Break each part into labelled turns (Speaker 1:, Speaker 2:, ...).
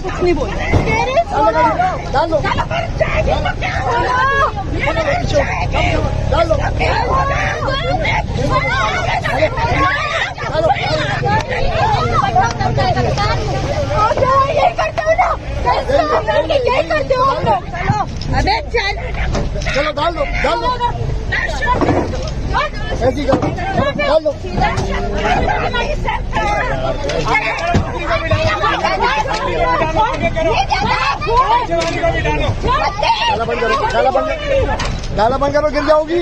Speaker 1: कुछ नहीं बोल अबे चल
Speaker 2: चलो डाल दो ऐसी करो डाल दो डाला बंद करो गिर जाओगी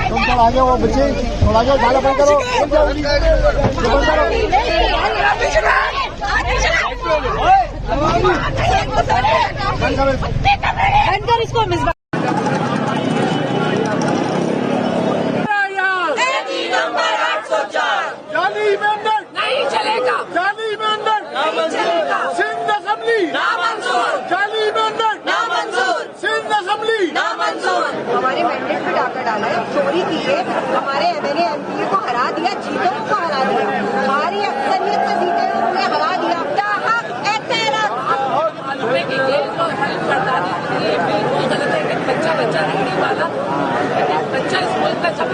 Speaker 2: तुम थोड़ा आ जाओ बच्चे थोड़ा आ जाओ डाला बंद करो गिर जाओगी
Speaker 1: बंद कर इसको मिस
Speaker 2: जाली मेंढक
Speaker 1: नहीं चलेगा
Speaker 2: जाली मेंढक
Speaker 1: नहीं चलेगा
Speaker 2: सिंध असेंबली
Speaker 1: नामंजूर
Speaker 2: जाली मेंढक
Speaker 1: नामंजूर
Speaker 2: सिंध असेंबली
Speaker 1: नामंजूर
Speaker 3: हमारे मैंडेट पे डाका डाला है, चोरी की है, हमारे एमएलए एमपीए को हरा दिया, जीतों को हरा दिया, हमारी अक्सरियत से जीते उन्हें हरा दिया।
Speaker 4: बच्चा बच्चा रहने वाला बच्चा इस मुल्क का जब